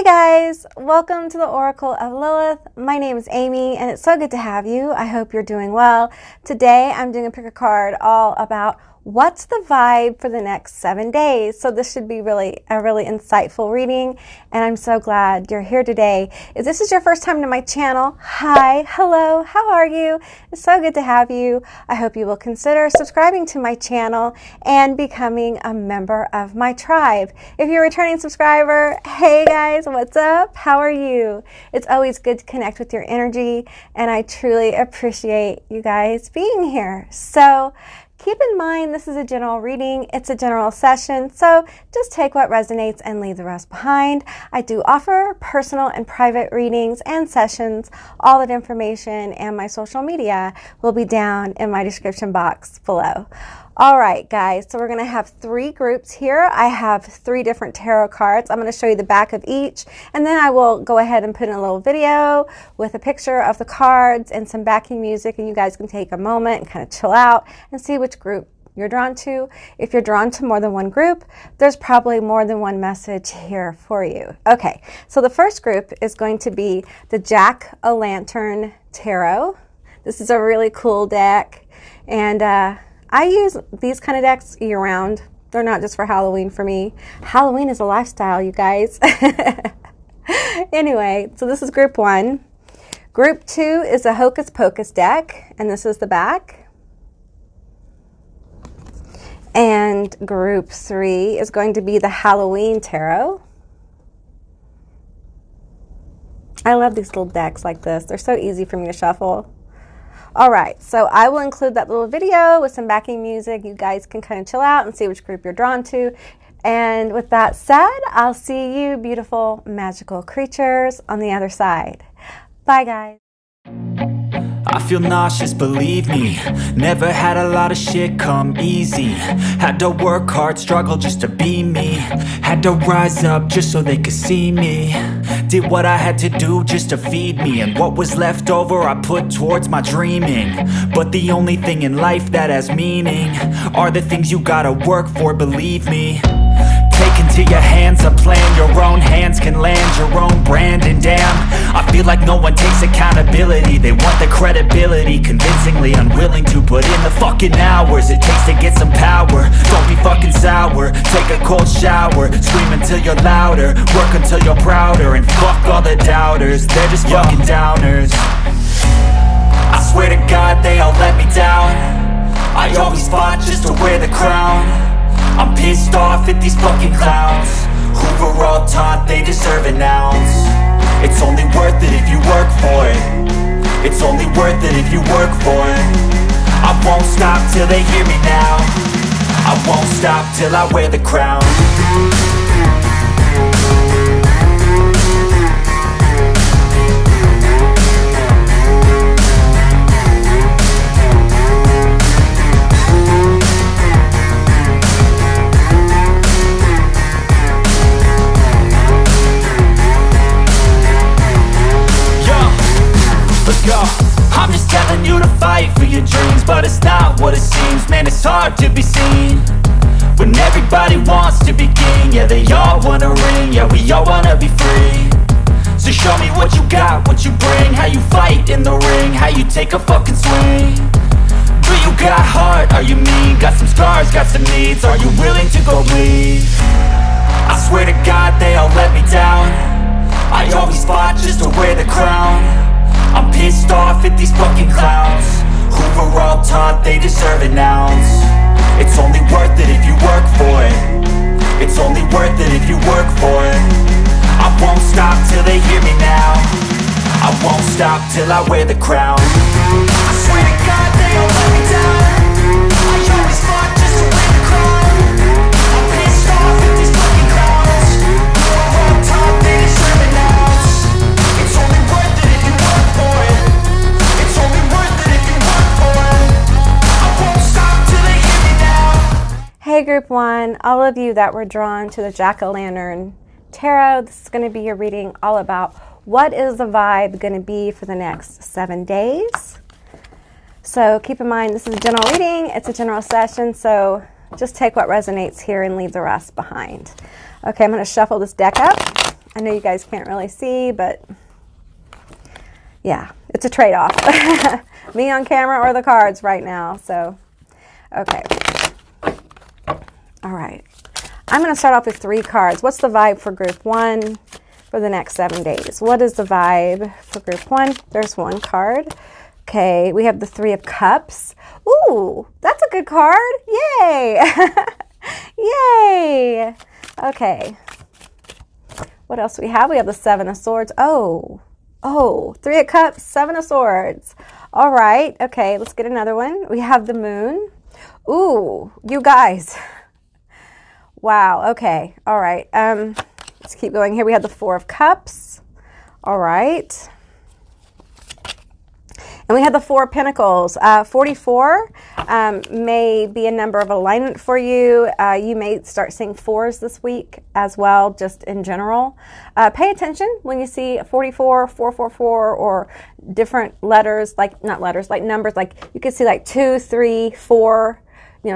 guys, welcome to the Oracle of Lilith. My name is Amy and it's so good to have you. I hope you're doing well. Today I'm doing a pick a card all about what's the vibe for the next 7 days. So this should be a really insightful reading, and I'm so glad you're here today. If this is your first time to my channel, hi, hello, how are you? It's so good to have you. I hope you will consider subscribing to my channel and becoming a member of my tribe. If you're a returning subscriber, hey guys, what's up? How are you? It's always good to connect with your energy, and I truly appreciate you guys being here. So keep in mind, this is a general reading. It's a general session, so just take what resonates and leave the rest behind. I do offer personal and private readings and sessions. All that information and my social media will be down in my description box below. All right, guys, so we're going to have 3 groups here. I have 3 different tarot cards. I'm going to show you the back of each, and then I will go ahead and put in a little video with a picture of the cards and some backing music, and you guys can take a moment and kind of chill out and see which group you're drawn to. If you're drawn to more than one group, there's probably more than one message here for you. Okay, so the first group is going to be the Jack-o'-lantern Tarot. This is a really cool deck, and I use these kind of decks year-round. They're not just for Halloween for me. Halloween is a lifestyle, you guys. Anyway, so this is group 1. Group 2 is a Hocus Pocus deck, and this is the back. And group 3 is going to be the Halloween Tarot. I love these little decks like this. They're so easy for me to shuffle. All right, so I will include that little video with some backing music. You guys can kind of chill out and see which group you're drawn to. And with that said, I'll see you beautiful, magical creatures on the other side. Bye, guys. I feel nauseous, believe me. Never had a lot of shit come easy. Had to work hard, struggle just to be me. Had to rise up just so they could see me. Did what I had to do just to feed me, and what was left over I put towards my dreaming. But the only thing in life that has meaning are the things you gotta work for, believe me. Take into your hands a plan, your own hands can land your own brand. And damn, I feel like no one takes accountability. They want the credibility, convincingly unwilling to put in the fucking hours it takes to get some power. Don't be fucking sour, take a cold shower, scream until you're louder, work until you're prouder, and fuck all the doubters, they're just fucking downers. I swear to God they all let me down. I always fought just to wear the crown. I'm pissed off at these fucking clowns who were all taught they deserve an ounce. It's only worth it if you work for it. It's only worth it if you work for it. I won't stop till they hear me now. I won't stop till I wear the crown. I'm just telling you to fight for your dreams, but it's not what it seems. Man, it's hard to be seen when everybody wants to be king. Yeah, they all wanna ring, yeah, we all wanna be free. So show me what you got, what you bring, how you fight in the ring, how you take a fucking swing. Do you got heart, are you mean? Got some scars, got some needs, are you willing to go bleed? I swear to God they all let me down. I always fought just to wear the crown. I'm pissed off at these fucking clowns who were all taught they deserve an ounce. It's only worth it if you work for it. It's only worth it if you work for it. I won't stop till they hear me now. I won't stop till I wear the crown. I swear to God they all let me down. I always fought just to wear the crown. I'm pissed off at these fucking clowns who were all taught they deserve an ounce. It's only worth it if you work for it. It's only worth it if you work for it. I won't stop till they hear me now. Hey group 1, all of you that were drawn to the Jack-o'-lantern Tarot, this is going to be your reading all about what is the vibe going to be for the next 7 days. So keep in mind, this is a general reading, it's a general session, so just take what resonates here and leave the rest behind. Okay, I'm going to shuffle this deck up I know you guys can't really see, but yeah, it's a trade-off. Me on camera or the cards right now. So, okay. All right. I'm going to start off with 3 cards. What's the vibe for group 1 for the next 7 days? What is the vibe for group 1? There's 1 card. Okay, we have the 3 of Cups. Ooh, that's a good card. Yay. Yay. Okay. What else do we have? We have the 7 of Swords. Oh, 3 of Cups, 7 of Swords. All right. Okay, let's get another one. We have the Moon. Ooh, you guys. Wow. Okay. All right. Let's keep going here. We have the 4 of Cups. All right. And we have the 4 of Pentacles. 44 may be a number of alignment for you. You may start seeing 4s this week as well, just in general. Pay attention when you see 44, 444, or different letters, like, not letters, like numbers. Like you can see like 2, 3, 4,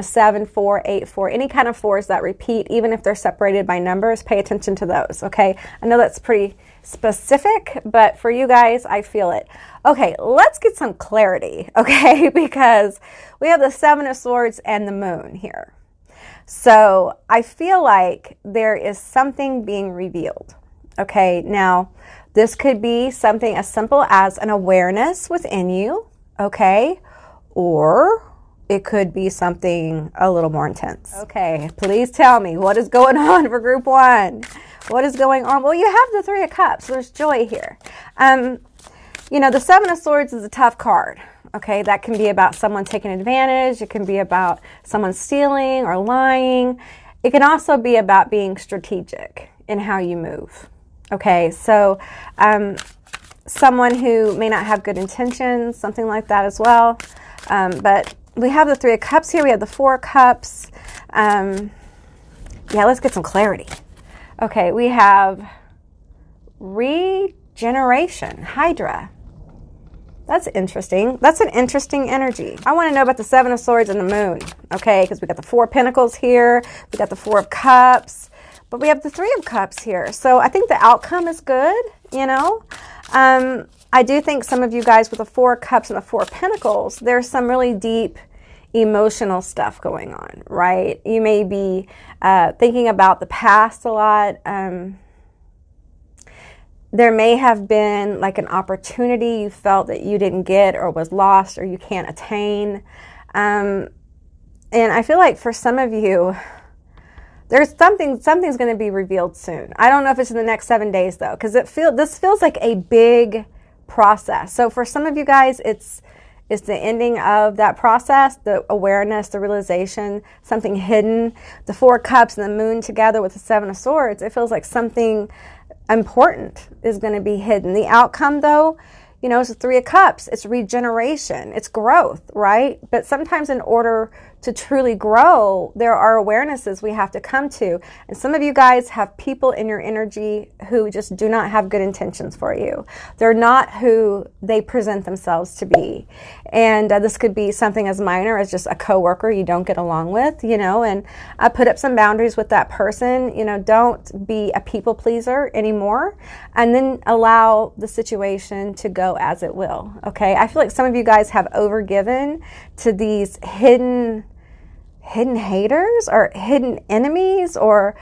7, 4, 8, 4, any kind of 4s that repeat, even if they're separated by numbers. Pay attention to those, okay? I know that's pretty specific, but for you guys, I feel it. Okay, let's get some clarity, okay? Because we have the 7 of Swords and the Moon here. So I feel like there is something being revealed, okay? Now, this could be something as simple as an awareness within you, okay? Or it could be something a little more intense. Okay, please tell me, what is going on for group 1? What is going on? Well, you have the 3 of Cups. So there's joy here. The 7 of Swords is a tough card. Okay, that can be about someone taking advantage. It can be about someone stealing or lying. It can also be about being strategic in how you move. Okay, so someone who may not have good intentions, something like that as well. But we have the 3 of Cups here. We have the 4 of Cups. Yeah, let's get some clarity. Okay, we have regeneration, Hydra. That's interesting. That's an interesting energy. I want to know about the 7 of Swords and the Moon, okay? Because we got the 4 of Pentacles here. We got the 4 of Cups. But we have the 3 of Cups here. So I think the outcome is good, I do think some of you guys with the 4 of Cups and the 4 of Pentacles, there's some really deep emotional stuff going on, right? You may be thinking about the past a lot. There may have been like an opportunity you felt that you didn't get or was lost or you can't attain. And I feel like for some of you, there's something's going to be revealed soon. I don't know if it's in the next 7 days though, because this feels like a big process. So for some of you guys, it's the ending of that process, the awareness, the realization, something hidden. The 4 of Cups and the Moon together with the 7 of Swords, it feels like something important is going to be hidden. The outcome though, it's the 3 of Cups. It's regeneration. It's growth, right? But sometimes in order to truly grow, there are awarenesses we have to come to. And some of you guys have people in your energy who just do not have good intentions for you. They're not who they present themselves to be. And this could be something as minor as just a coworker you don't get along with, and put up some boundaries with that person. Don't be a people pleaser anymore. And then allow the situation to go as it will, okay? I feel like some of you guys have overgiven to these hidden haters or hidden enemies or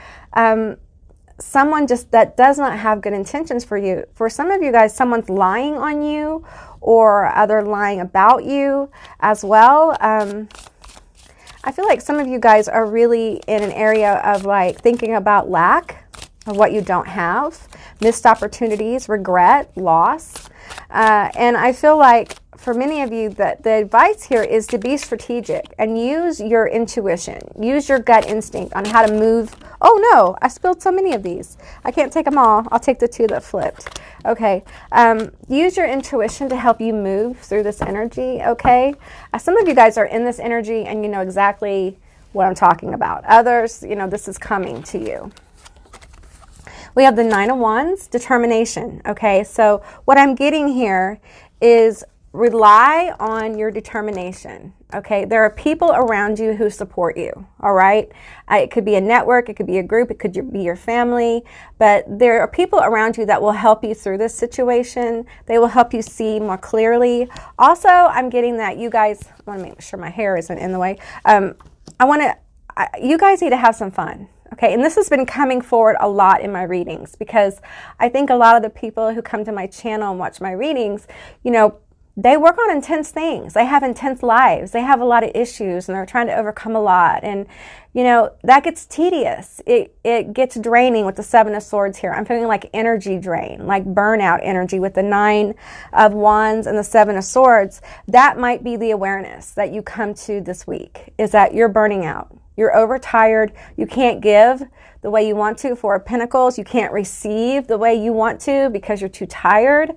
someone just that does not have good intentions for you. For some of you guys, someone's lying on you or they're lying about you as well. I feel like some of you guys are really in an area of like thinking about lack of what you don't have, missed opportunities, regret, loss. And I feel like for many of you that the advice here is to be strategic and use your intuition, use your gut instinct on how to move. Oh no, I spilled so many of these. I can't take them all. I'll take the 2 that flipped. Okay. Use your intuition to help you move through this energy. Okay. Some of you guys are in this energy and you know exactly what I'm talking about. Others, this is coming to you. We have the 9 of Wands, determination. Okay. So what I'm getting here is rely on your determination. Okay, there are people around you who support you. All right, it could be a network, it could be a group, it could be your family, but there are people around you that will help you through this situation. They will help you see more clearly. Also, I'm getting that you guys, I want to make sure my hair isn't in the way. You guys need to have some fun. Okay, and this has been coming forward a lot in my readings, because I think a lot of the people who come to my channel and watch my readings, you know, they work on intense things. They have intense lives. They have a lot of issues, and they're trying to overcome a lot. And, you know, that gets tedious. It gets draining with the Seven of Swords here. I'm feeling like energy drain, like burnout energy with the Nine of Wands and the Seven of Swords. That might be the awareness that you come to this week, is that you're burning out. You're overtired. You can't give the way you want to. Four of Pentacles. You can't receive the way you want to because you're too tired.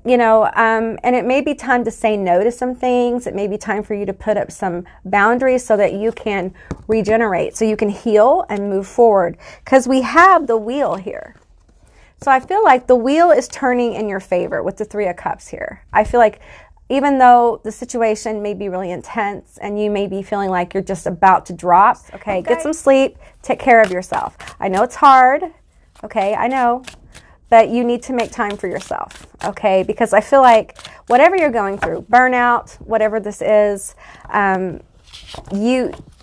You know, and it may be time to say no to some things. It may be time for you to put up some boundaries so that you can regenerate, so you can heal and move forward. Because we have the wheel here. So I feel like the wheel is turning in your favor with the Three of Cups here. I feel like even though the situation may be really intense and you may be feeling like you're just about to drop, okay, get some sleep, take care of yourself. I know it's hard, okay, I know, but you need to make time for yourself, okay, because I feel like whatever you're going through, burnout, whatever this is,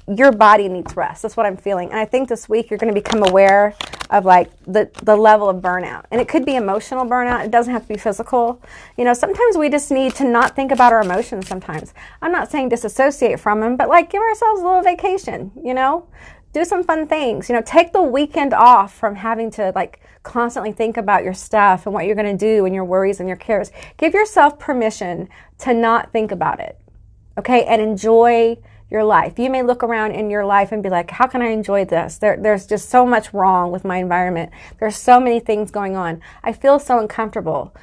your body needs rest. That's what I'm feeling. And I think this week you're going to become aware of like the level of burnout. And it could be emotional burnout. It doesn't have to be physical. You know, sometimes we just need to not think about our emotions sometimes. I'm not saying disassociate from them, but like give ourselves a little vacation, you know? Do some fun things. You know, take the weekend off from having to like constantly think about your stuff and what you're going to do and your worries and your cares. Give yourself permission to not think about it, okay? And enjoy your life. You may look around in your life and be like, how can I enjoy this? There's just so much wrong with my environment. There's so many things going on. I feel so uncomfortable.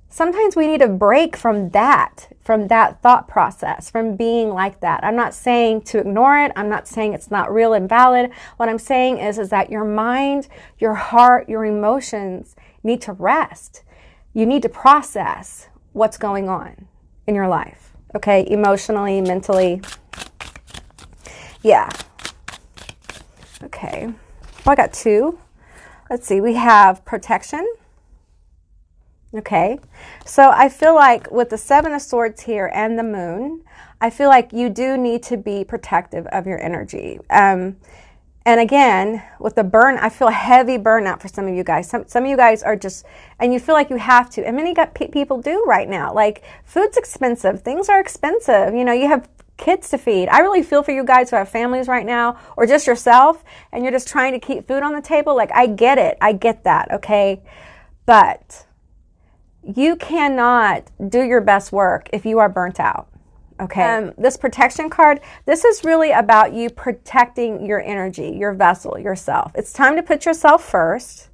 Sometimes we need a break from that thought process, from being like that. I'm not saying to ignore it. I'm not saying it's not real and valid. What I'm saying is that your mind, your heart, your emotions need to rest. You need to process what's going on in your life, okay? Emotionally, mentally. Yeah. Okay. Well, I got two. Let's see. We have protection. Okay. So I feel like with the Seven of Swords here and the Moon, I feel like you do need to be protective of your energy. And again, with the burn, I feel a heavy burnout for some of you guys. Some of you guys are just, and you feel like you have to. And many people do right now. Like, food's expensive. Things are expensive. You know, you have kids to feed. I really feel for you guys who have families right now, or just yourself, and you're just trying to keep food on the table. Like, I get it. I get that, okay? But you cannot do your best work if you are burnt out, okay? This protection card, this is really about you protecting your energy, your vessel, yourself. It's time to put yourself first,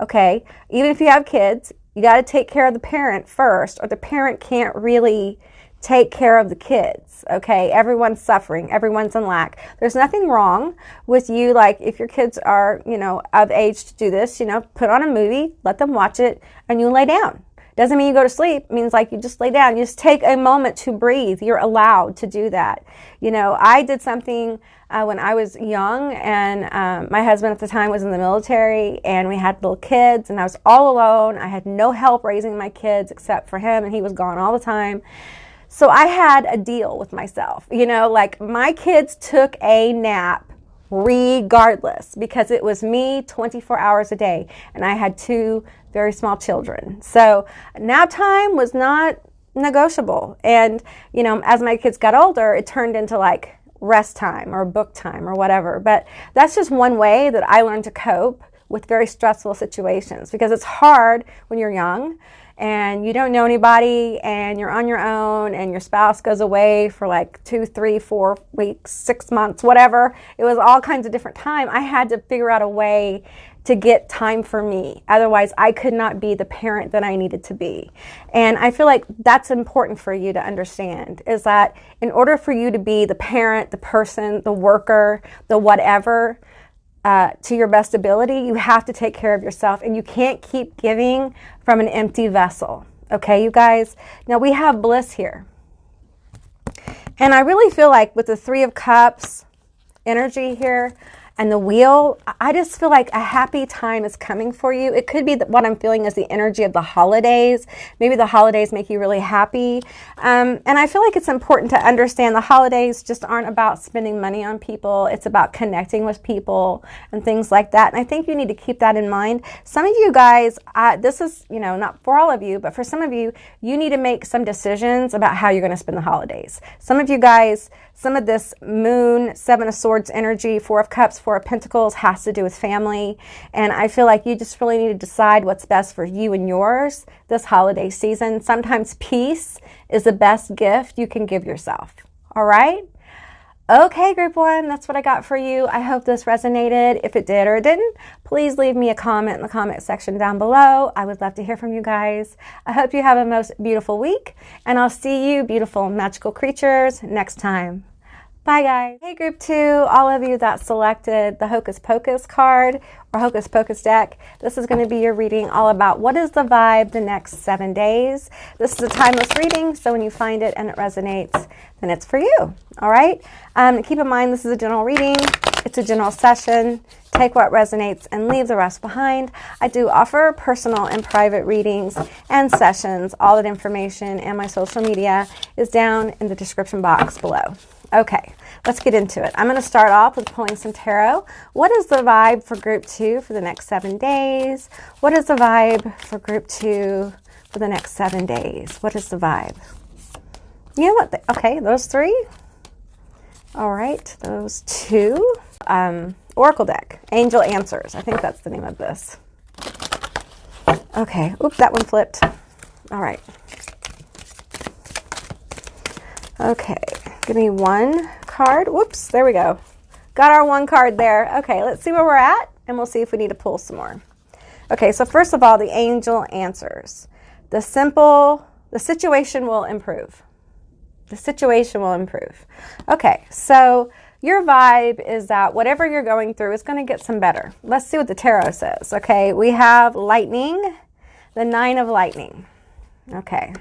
okay? Even if you have kids, you got to take care of the parent first, or the parent can't really take care of the kids, okay? Everyone's suffering. Everyone's in lack. There's nothing wrong with you, like, if your kids are, you know, of age to do this, you know, put on a movie, let them watch it, and you lay down. Doesn't mean you go to sleep. It means like you just lay down. You just take a moment to breathe. You're allowed to do that. You know, I did something when I was young, and my husband at the time was in the military, and we had little kids, and I was all alone. I had no help raising my kids except for him, and he was gone all the time. So I had a deal with myself, you know, like my kids took a nap regardless, because it was me 24 hours a day, and I had two very small children. So nap time was not negotiable. And, you know, as my kids got older, it turned into like rest time or book time or whatever. But that's just one way that I learned to cope with very stressful situations, because it's hard when you're young and you don't know anybody and you're on your own and your spouse goes away for like 2, 3, 4 weeks, 6 months, whatever. It was all kinds of different time. I had to figure out a way to get time for me. Otherwise, I could not be the parent that I needed to be. And I feel like that's important for you to understand, is that in order for you to be the parent, the person, the worker, the whatever, to your best ability, you have to take care of yourself, and you can't keep giving from an empty vessel, Okay, you guys? Now we have bliss here. And I really feel like with the Three of Cups energy here and the wheel, I just feel like a happy time is coming for you. It could be that what I'm feeling is the energy of the holidays. Maybe the holidays make you really happy. And I feel like it's important to understand the holidays just aren't about spending money on people. It's about connecting with people and things like that. And I think you need to keep that in mind. Some of you guys, this is, not for all of you, but for some of you, you need to make some decisions about how you're going to spend the holidays. Some of you guys, some of this moon, Seven of Swords energy, Four of Cups, Four of Pentacles has to do with family. And I feel like you just really need to decide what's best for you and yours this holiday season. Sometimes peace is the best gift you can give yourself. All right? Okay, group one, that's what I got for you. I hope this resonated. If it did or it didn't, please leave me a comment in the comment section down below. I would love to hear from you guys. I hope you have a most beautiful week, and I'll see you, beautiful magical creatures, next time. Bye, guys. Hey, group two, all of you that selected the Hocus Pocus card or Hocus Pocus deck, this is going to be your reading all about what is the vibe the next 7 days. This is a timeless reading, so when you find it and it resonates, then it's for you. All right? Keep in mind, this is a general reading. It's a general session. Take what resonates and leave the rest behind. I do offer personal and private readings and sessions. All that information and my social media is down in the description box below. Okay, let's get into it. I'm going to start off with pulling some tarot. What is the vibe for group two for the next 7 days? What is the vibe for group two for the next 7 days? What is the vibe? You know what? Okay, those three. All right, those two. Oracle deck, Angel Answers. I think that's the name of this. Okay, oops, that one flipped. All right. Okay, give me one card. Whoops, there we go. Got our one card there. Okay, let's see where we're at, and we'll see if we need to pull some more. Okay, so first of all, the Angel Answers. The situation will improve. The situation will improve. Okay, so your vibe is that whatever you're going through is going to get some better. Let's see what the tarot says. Okay, we have lightning, the Nine of Lightning. Okay,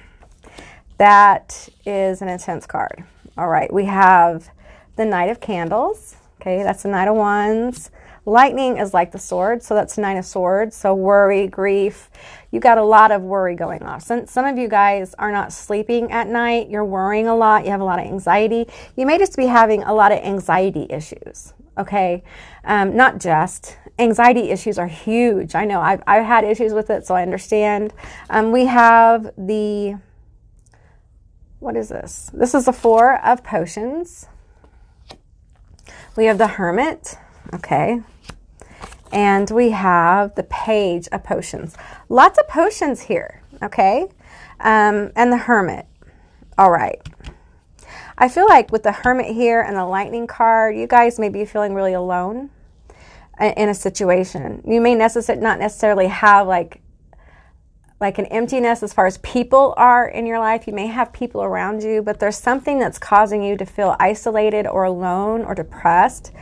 that is an intense card. All right, we have the Knight of Candles. Okay, that's the Knight of Wands. Lightning is like the sword, so that's Nine of Swords. So worry, grief. You got a lot of worry going on. Some of you guys are not sleeping at night. You're worrying a lot. You have a lot of anxiety. You may just be having a lot of anxiety issues. Okay, not just. Anxiety issues are huge. I know I've had issues with it, so I understand. We have the, what is this? This is the Four of Potions. We have the Hermit. Okay. And we have the Page of Potions. Lots of potions here, okay? And the Hermit. All right. I feel like with the Hermit here and the Lightning card, you guys may be feeling really alone in a situation. You may not necessarily have like an emptiness as far as people are in your life. You may have people around you, but there's something that's causing you to feel isolated or alone or depressed.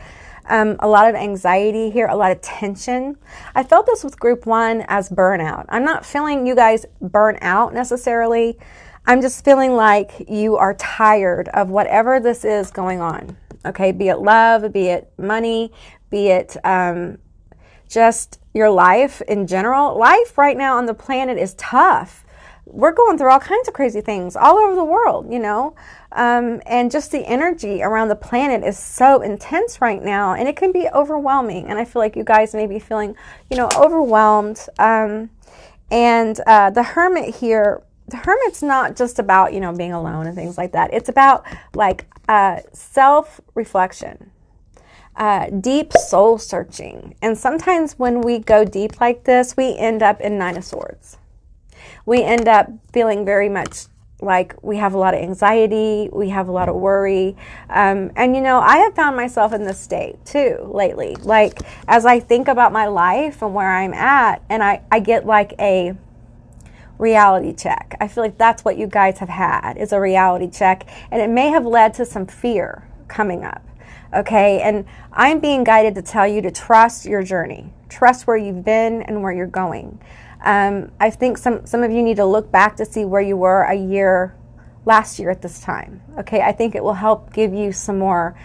A lot of anxiety here, a lot of tension. I felt this with group one as burnout. I'm not feeling you guys burn out necessarily. I'm just feeling like you are tired of whatever this is going on. Okay, be it love, be it money, be it just your life in general. Life right now on the planet is tough. We're going through all kinds of crazy things all over the world, and just the energy around the planet is so intense right now, and it can be overwhelming. And I feel like you guys may be feeling, overwhelmed. And the Hermit here, the Hermit's not just about, being alone and things like that. It's about like self-reflection, deep soul searching. And sometimes when we go deep like this, we end up in Nine of Swords. We end up feeling very much like we have a lot of anxiety, we have a lot of worry. And I have found myself in this state too lately. Like as I think about my life and where I'm at, and I get like a reality check. I feel like that's what you guys have had, is a reality check. And it may have led to some fear coming up. Okay, and I'm being guided to tell you to trust your journey. Trust where you've been and where you're going. I think some of you need to look back to see where you were last year at this time. Okay, I think it will help give you some more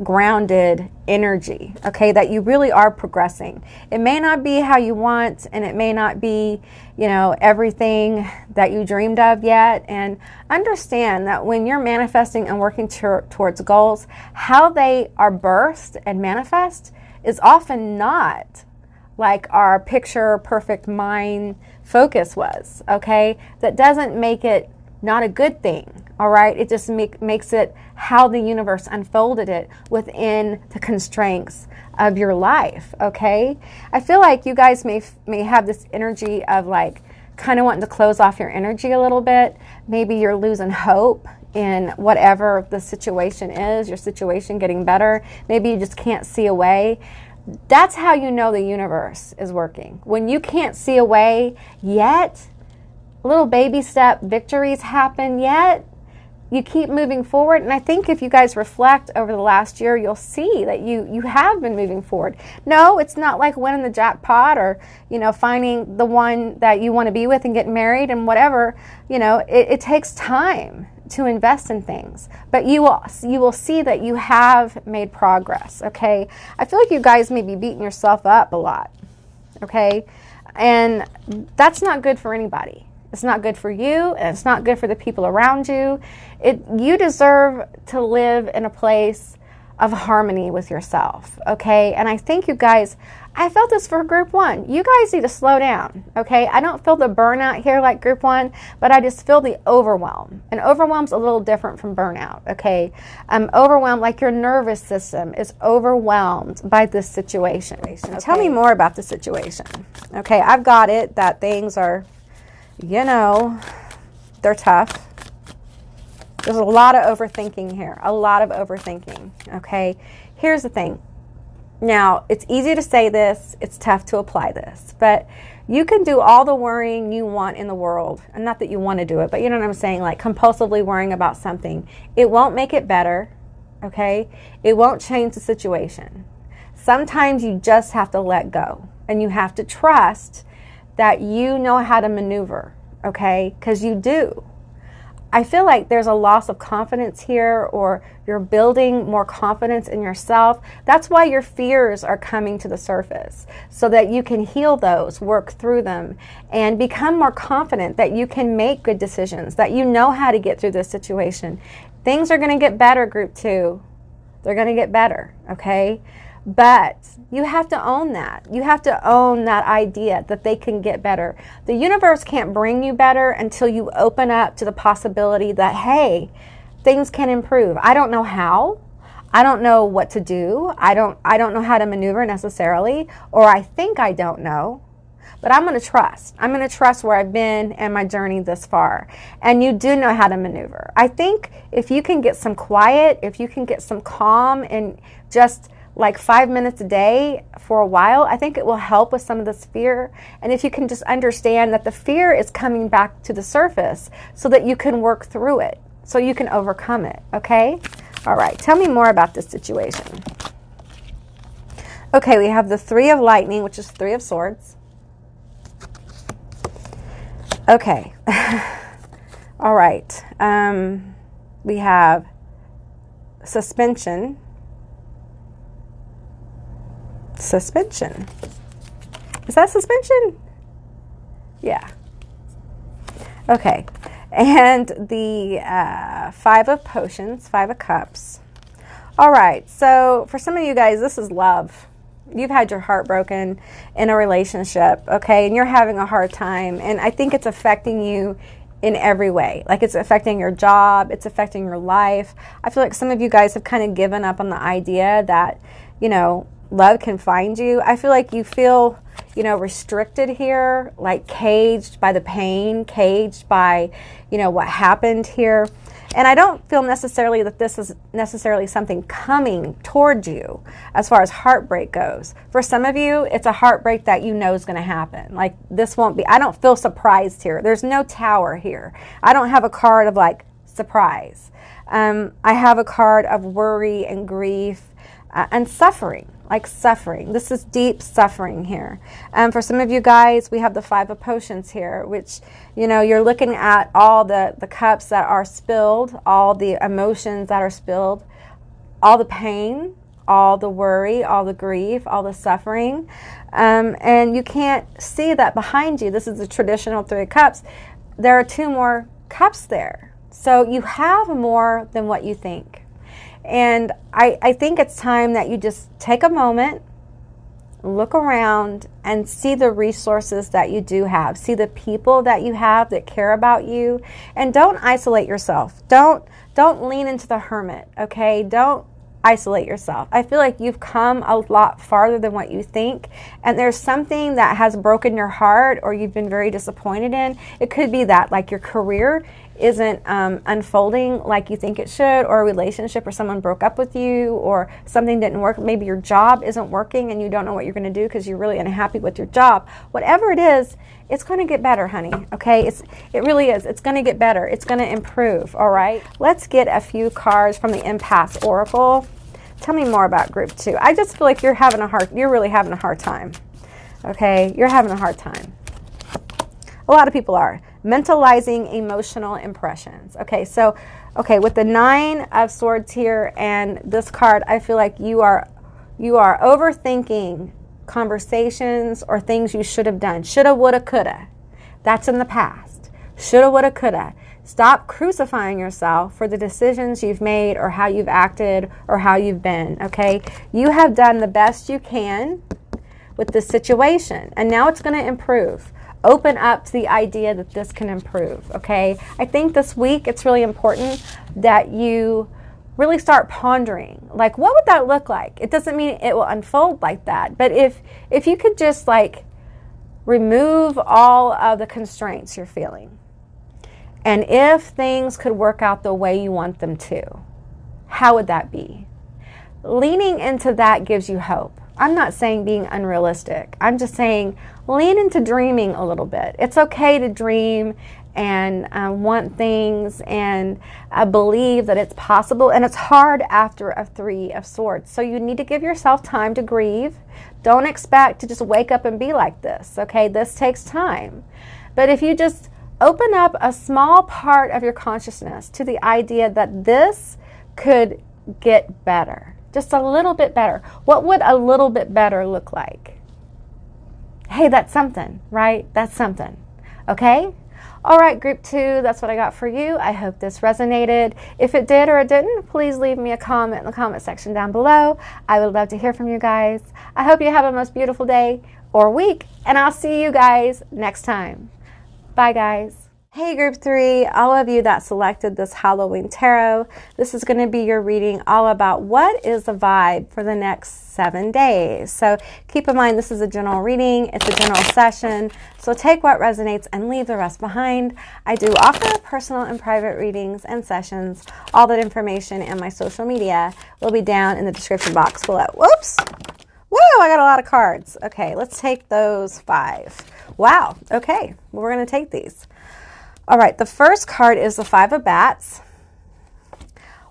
grounded energy, okay, that you really are progressing. It may not be how you want, and it may not be, everything that you dreamed of yet. And understand that when you're manifesting and working towards goals, how they are birthed and manifest is often not like our picture perfect mind focus was, okay? That doesn't make it not a good thing, all right? It just makes it how the universe unfolded it within the constraints of your life, okay? I feel like you guys may have this energy of like kind of wanting to close off your energy a little bit. Maybe you're losing hope in whatever the situation is, your situation getting better. Maybe you just can't see a way. That's how you know the universe is working. When you can't see a way yet, little baby step victories happen, yet you keep moving forward. And I think if you guys reflect over the last year, you'll see that you have been moving forward. No, it's not like winning the jackpot or, finding the one that you want to be with and get married and whatever. It takes time to invest in things, but you will see that you have made progress, okay? I feel like you guys may be beating yourself up a lot, okay? And that's not good for anybody. It's not good for you, and it's not good for the people around you. You deserve to live in a place of harmony with yourself, okay? And I think you guys, I felt this for group 1. You guys need to slow down, okay? I don't feel the burnout here like group 1, but I just feel the overwhelm. And overwhelm's a little different from burnout, okay? Overwhelmed, like your nervous system is overwhelmed by this situation. Okay. Tell me more about the situation, okay? I've got it that things are, they're tough. There's a lot of overthinking here, a lot of overthinking, okay? Here's the thing. Now, it's easy to say this, it's tough to apply this, but you can do all the worrying you want in the world, and not that you want to do it, but you know what I'm saying, like compulsively worrying about something. It won't make it better, okay? It won't change the situation. Sometimes you just have to let go, and you have to trust that you know how to maneuver, okay? Because you do. I feel like there's a loss of confidence here, or you're building more confidence in yourself. That's why your fears are coming to the surface, so that you can heal those, work through them, and become more confident that you can make good decisions, that you know how to get through this situation. Things are going to get better, group 2. They're going to get better, okay? But you have to own that. You have to own that idea that they can get better. The universe can't bring you better until you open up to the possibility that, hey, things can improve. I don't know how. I don't know what to do. I don't know how to maneuver necessarily, or I think I don't know. But I'm going to trust. I'm going to trust where I've been and my journey this far. And you do know how to maneuver. I think if you can get some quiet, if you can get some calm and just like 5 minutes a day for a while, I think it will help with some of this fear. And if you can just understand that the fear is coming back to the surface so that you can work through it, so you can overcome it, okay? All right, tell me more about this situation. Okay, we have the 3 of lightning, which is 3 of swords. Okay. All right. We have suspension. Suspension. Is that suspension? Yeah. Okay. And the 5 of potions, 5 of cups. All right. So for some of you guys, this is love. You've had your heart broken in a relationship, okay, and you're having a hard time. And I think it's affecting you in every way. Like it's affecting your job. It's affecting your life. I feel like some of you guys have kind of given up on the idea that, love can find you. I feel like you feel, restricted here, like caged by the pain, caged by, what happened here. And I don't feel necessarily that this is necessarily something coming towards you as far as heartbreak goes. For some of you, it's a heartbreak that you know is going to happen. Like this won't be, I don't feel surprised here. There's no tower here. I don't have a card of like surprise. I have a card of worry and grief. and suffering, like suffering. This is deep suffering here. For some of you guys, we have the 5 of Potions here, which, you know, you're looking at all the cups that are spilled, all the emotions that are spilled, all the pain, all the worry, all the grief, all the suffering. And you can't see that behind you. This is the traditional 3 of Cups. There are 2 more cups there. So you have more than what you think. And I think it's time that you just take a moment, look around, and see the resources that you do have. See the people that you have that care about you. And don't isolate yourself. Don't lean into the hermit, okay? Don't isolate yourself. I feel like you've come a lot farther than what you think, and there's something that has broken your heart or you've been very disappointed in. It could be that, like, your career isn't unfolding like you think it should, or a relationship, or someone broke up with you, or something didn't work. Maybe your job isn't working and you don't know what you're going to do because you're really unhappy with your job. Whatever it is, it's going to get better, honey, okay? It really is. It's going to get better. It's going to improve, all right? Let's get a few cards from the Empath Oracle. Tell me more about group 2. I just feel like you're really having a hard time, okay? You're having a hard time. A lot of people are. Mentalizing emotional impressions. Okay, so, with the 9 of Swords here and this card, I feel like you are overthinking conversations or things you should have done. Shoulda, woulda, coulda. That's in the past. Shoulda, woulda, coulda. Stop crucifying yourself for the decisions you've made or how you've acted or how you've been, okay? You have done the best you can with this situation, and now it's going to improve. Open up to the idea that this can improve, okay? I think this week it's really important that you really start pondering, like, what would that look like? It doesn't mean it will unfold like that, but if you could just, like, remove all of the constraints you're feeling, and if things could work out the way you want them to, how would that be? Leaning into that gives you hope. I'm not saying being unrealistic. I'm just saying lean into dreaming a little bit. It's okay to dream and want things and believe that it's possible. And it's hard after a 3 of Swords. So you need to give yourself time to grieve. Don't expect to just wake up and be like this, okay? This takes time. But if you just open up a small part of your consciousness to the idea that this could get better, just a little bit better. What would a little bit better look like? Hey, that's something, right? That's something, okay? All right, group 2, that's what I got for you. I hope this resonated. If it did or it didn't, please leave me a comment in the comment section down below. I would love to hear from you guys. I hope you have a most beautiful day or week, and I'll see you guys next time. Bye, guys. Hey, group 3, all of you that selected this Halloween tarot, this is going to be your reading all about what is the vibe for the next 7 days. So keep in mind, this is a general reading. It's a general session. So take what resonates and leave the rest behind. I do offer personal and private readings and sessions. All that information and my social media will be down in the description box below. Whoops. Whoa, I got a lot of cards. Okay, let's take those 5. Wow. Okay, well, we're going to take these. All right, the first card is the 5 of Bats.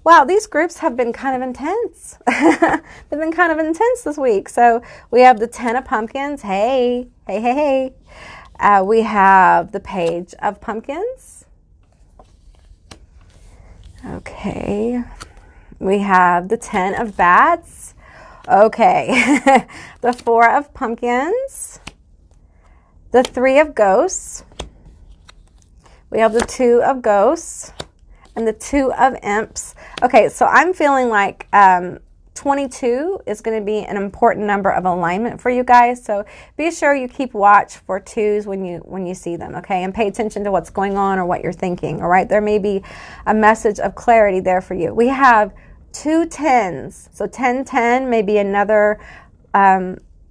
Wow, these groups have been kind of intense. They've been kind of intense this week. So we have the 10 of Pumpkins. Hey, hey, hey, hey. We have the Page of Pumpkins. Okay. We have the 10 of Bats. Okay. The 4 of Pumpkins. The 3 of Ghosts. We have the 2 of Ghosts and the 2 of Imps. Okay, so I'm feeling like 22 is going to be an important number of alignment for you guys. So be sure you keep watch for 2s when you see them, okay? And pay attention to what's going on or what you're thinking, all right? There may be a message of clarity there for you. We have 2 10s. So 10-10 may be another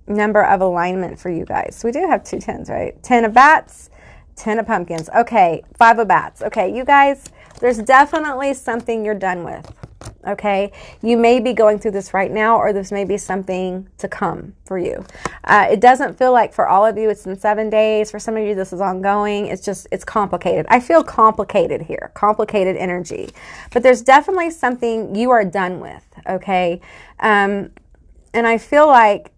number of alignment for you guys. So we do have 2 10s, right? 10 of Bats. 10 of Pumpkins. Okay, 5 of Bats. Okay, you guys, there's definitely something you're done with. Okay, you may be going through this right now, or this may be something to come for you. It doesn't feel like for all of you it's in 7 days. For some of you this is ongoing. It's complicated. I feel complicated here, complicated energy. But there's definitely something you are done with, okay? And I feel like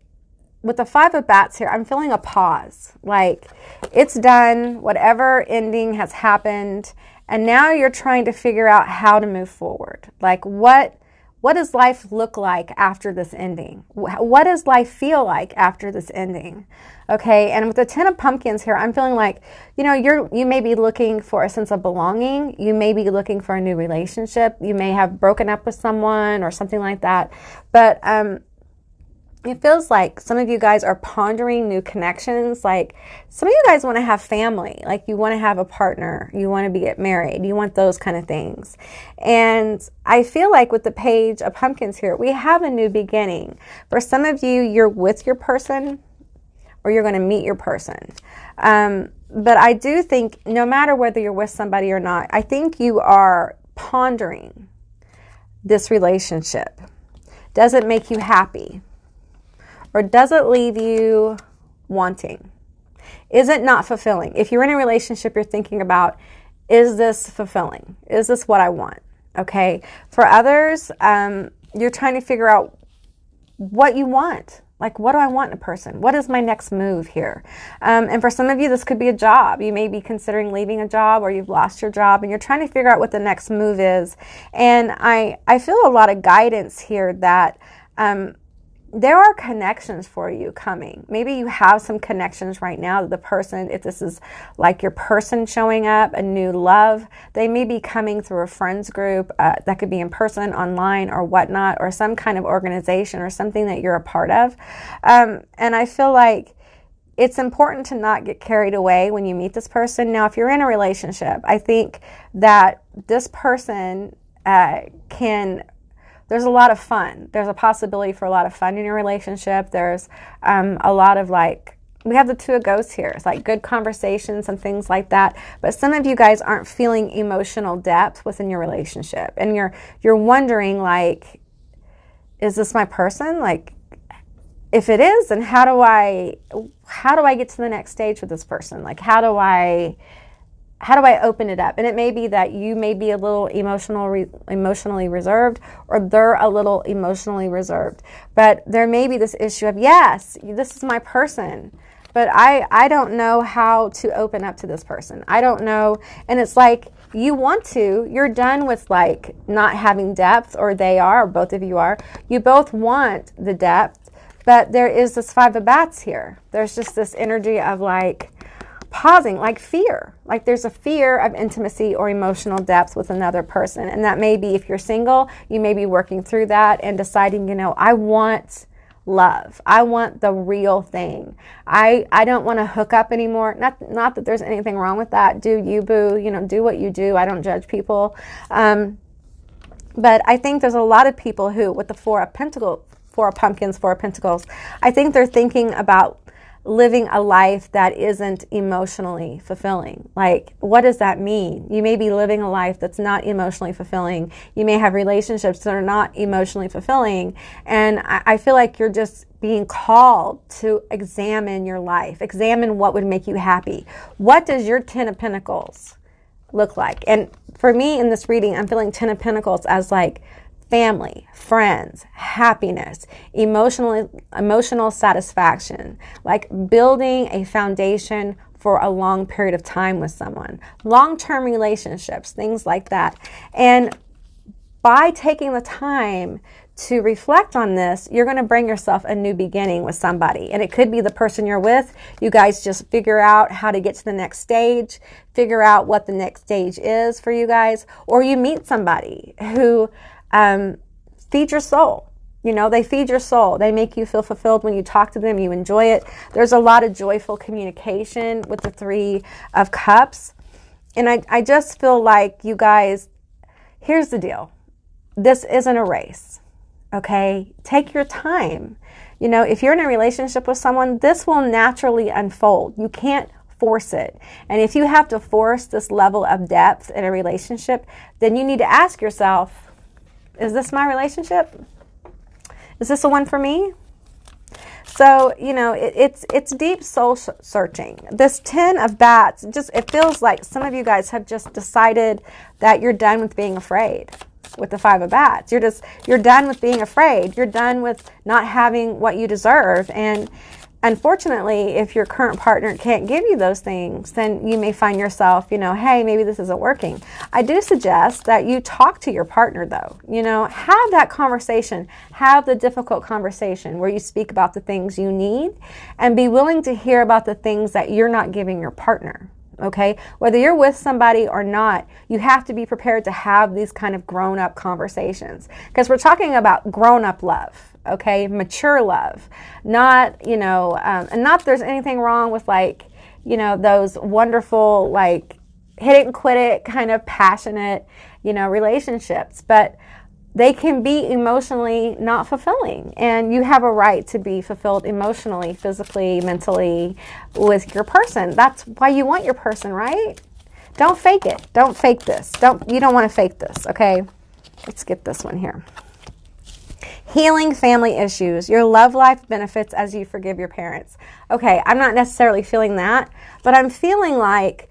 with the Five of Bats here, I'm feeling a pause. Like it's done, whatever ending has happened, and now you're trying to figure out how to move forward. Like what does life look like after this ending? What does life feel like after this ending? Okay, and with the Ten of Pumpkins here, I'm feeling like, you know, you may be looking for a sense of belonging. You may be looking for a new relationship. You may have broken up with someone or something like that. But it feels like some of you guys are pondering new connections. Like some of you guys want to have family, like you want to have a partner, you want to get married, you want those kind of things. And I feel like with the Page of Pumpkins here, we have a new beginning. For some of you, you're with your person or you're going to meet your person. But I do think no matter whether you're with somebody or not, I think you are pondering this relationship. Does it make you happy? Or does it leave you wanting? Is it not fulfilling? If you're in a relationship, you're thinking about, is this fulfilling? Is this what I want? Okay. For others, you're trying to figure out what you want. Like, what do I want in a person? What is my next move here? And for some of you, this could be a job. You may be considering leaving a job, or you've lost your job and you're trying to figure out what the next move is. And I feel a lot of guidance here that there are connections for you coming. Maybe you have some connections right now that the person, if this is like your person showing up, a new love, they may be coming through a friends group that could be in person, online, or whatnot, or some kind of organization or something that you're a part of. And I feel like it's important to not get carried away when you meet this person. Now, if you're in a relationship, I think that this person there's a lot of fun. There's a possibility for a lot of fun in your relationship. There's a lot of we have the Two of Ghosts here. It's like good conversations and things like that. But some of you guys aren't feeling emotional depth within your relationship. And you're wondering, like, is this my person? Like, if it is, then how do I get to the next stage with this person? Like, how do I open it up? And it may be that you may be a little emotionally reserved, or they're a little emotionally reserved. But there may be this issue of, yes, this is my person, but I don't know how to open up to this person. I don't know. And it's like, you're done with like not having depth, or they are, or both of you are. You both want the depth, but there is this Five of Bats here. There's just this energy of like, pausing, like fear. Like there's a fear of intimacy or emotional depth with another person. And that may be, if you're single, you may be working through that and deciding, I want love. I want the real thing. I don't want to hook up anymore. Not that there's anything wrong with that. Do you, boo. Do what you do. I don't judge people. But I think there's a lot of people who, with the Four of Pumpkins, Four of Pentacles, I think they're thinking about living a life that isn't emotionally fulfilling. Like, what does that mean? You may be living a life that's not emotionally fulfilling. You may have relationships that are not emotionally fulfilling. And I feel like you're just being called to examine your life. Examine what would make you happy. What does your Ten of Pentacles look like? And for me in this reading, I'm feeling Ten of Pentacles as like family, friends, happiness, emotional satisfaction, like building a foundation for a long period of time with someone, long-term relationships, things like that. And by taking the time to reflect on this, you're going to bring yourself a new beginning with somebody. And it could be the person you're with. You guys just figure out how to get to the next stage, figure out what the next stage is for you guys, or you meet somebody who feed your soul. They feed your soul. They make you feel fulfilled when you talk to them. You enjoy it. There's a lot of joyful communication with the Three of Cups. And I just feel like you guys, here's the deal. This isn't a race. Okay? Take your time. If you're in a relationship with someone, this will naturally unfold. You can't force it. And if you have to force this level of depth in a relationship, then you need to ask yourself, is this my relationship? Is this the one for me? So, it's deep soul searching. This Ten of Bats, it feels like some of you guys have just decided that you're done with being afraid. with the 5 of bats. You're done with being afraid. You're done with not having what you deserve. And unfortunately, if your current partner can't give you those things, then you may find yourself, hey, maybe this isn't working. I do suggest that you talk to your partner though, have that conversation, have the difficult conversation where you speak about the things you need and be willing to hear about the things that you're not giving your partner. Okay, whether you're with somebody or not, you have to be prepared to have these kind of grown-up conversations, because we're talking about grown-up love, okay, mature love, not, and not there's anything wrong with those wonderful, hit it and quit it kind of passionate, relationships, but they can be emotionally not fulfilling, and you have a right to be fulfilled emotionally, physically, mentally with your person. That's why you want your person, right? Don't fake it. Don't fake this. You don't want to fake this, okay? Let's get this one here. Healing family issues. Your love life benefits as you forgive your parents. Okay, I'm not necessarily feeling that, but I'm feeling like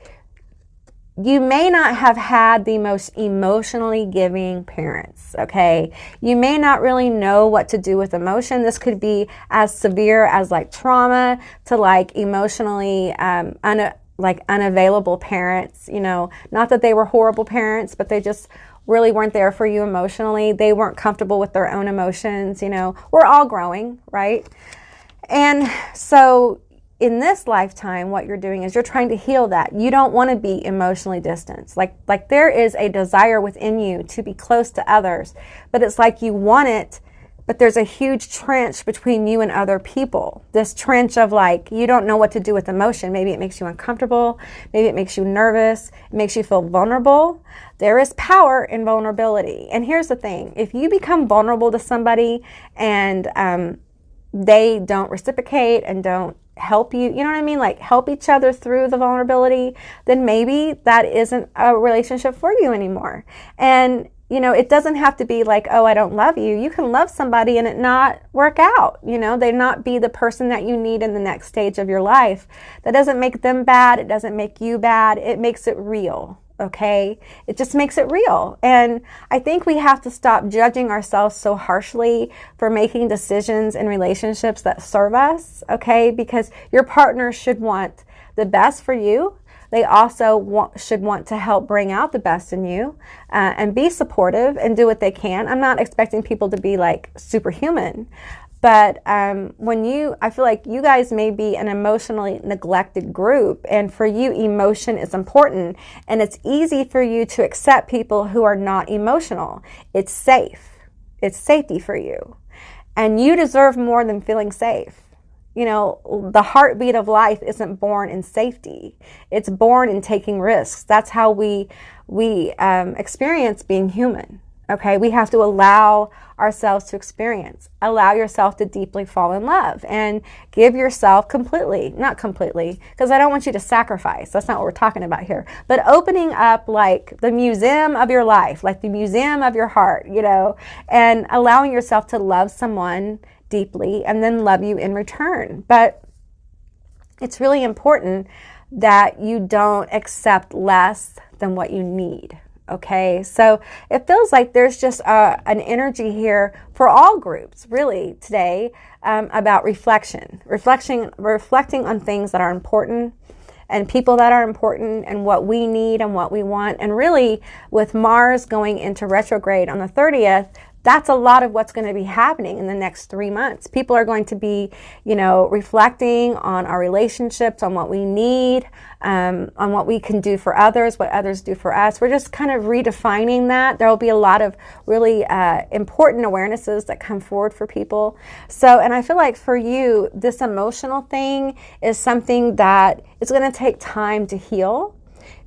you may not have had the most emotionally giving parents, okay? You may not really know what to do with emotion. This could be as severe as trauma to emotionally unavailable parents, not that they were horrible parents, but they just really weren't there for you emotionally. They weren't comfortable with their own emotions, We're all growing, right? And so in this lifetime, what you're doing is you're trying to heal that. You don't want to be emotionally distanced. Like there is a desire within you to be close to others, but it's like you want it, but there's a huge trench between you and other people. This trench of you don't know what to do with emotion. Maybe it makes you uncomfortable. Maybe it makes you nervous. It makes you feel vulnerable. There is power in vulnerability. And here's the thing. If you become vulnerable to somebody and they don't reciprocate and don't help you, you know what I mean? Help each other through the vulnerability, then maybe that isn't a relationship for you anymore. And, it doesn't have to be oh, I don't love you. You can love somebody and it not work out, they not be the person that you need in the next stage of your life. That doesn't make them bad. It doesn't make you bad. It makes it real. Okay, it just makes it real. And I think we have to stop judging ourselves so harshly for making decisions in relationships that serve us. Okay, because your partner should want the best for you. They also should want to help bring out the best in you and be supportive and do what they can. I'm not expecting people to be superhuman. But I feel like you guys may be an emotionally neglected group, and for you, emotion is important, and it's easy for you to accept people who are not emotional. It's safe. It's safety for you. And you deserve more than feeling safe. The heartbeat of life isn't born in safety. It's born in taking risks. That's how we experience being human. Okay, we have to allow ourselves to experience. Allow yourself to deeply fall in love and give yourself not completely, because I don't want you to sacrifice. That's not what we're talking about here. But opening up the museum of your life, the museum of your heart, and allowing yourself to love someone deeply and then love you in return. But it's really important that you don't accept less than what you need. Okay, so it feels like there's just an energy here for all groups really today about reflecting on things that are important and people that are important and what we need and what we want. And really with Mars going into retrograde on the 30th, that's a lot of what's going to be happening in the next 3 months. People are going to be, reflecting on our relationships, on what we need, on what we can do for others, what others do for us. We're just kind of redefining that. There will be a lot of really important awarenesses that come forward for people. So, and I feel like for you, this emotional thing is something that is going to take time to heal.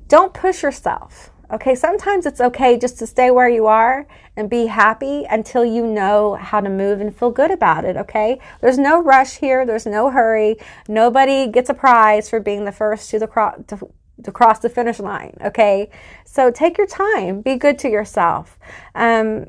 Don't push yourself. Okay, sometimes it's okay just to stay where you are and be happy until you know how to move and feel good about it, okay? There's no rush here. There's no hurry. Nobody gets a prize for being the first to cross the finish line, okay? So take your time. Be good to yourself and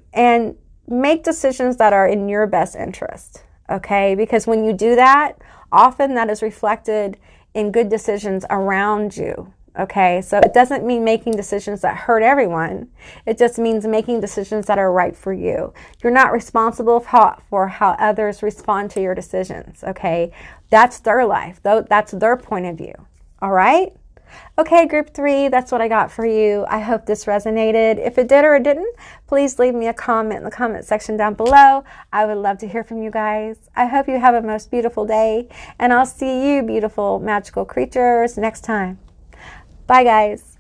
make decisions that are in your best interest, okay? Because when you do that, often that is reflected in good decisions around you, Okay, so it doesn't mean making decisions that hurt everyone. It just means making decisions that are right for you. You're not responsible for how others respond to your decisions. Okay, that's their life, though. That's their point of view. All right. Okay, group 3, that's what I got for you. I hope this resonated. If it did or it didn't, please leave me a comment in the comment section down below. I would love to hear from you guys. I hope you have a most beautiful day, and I'll see you beautiful magical creatures next time. Bye, guys.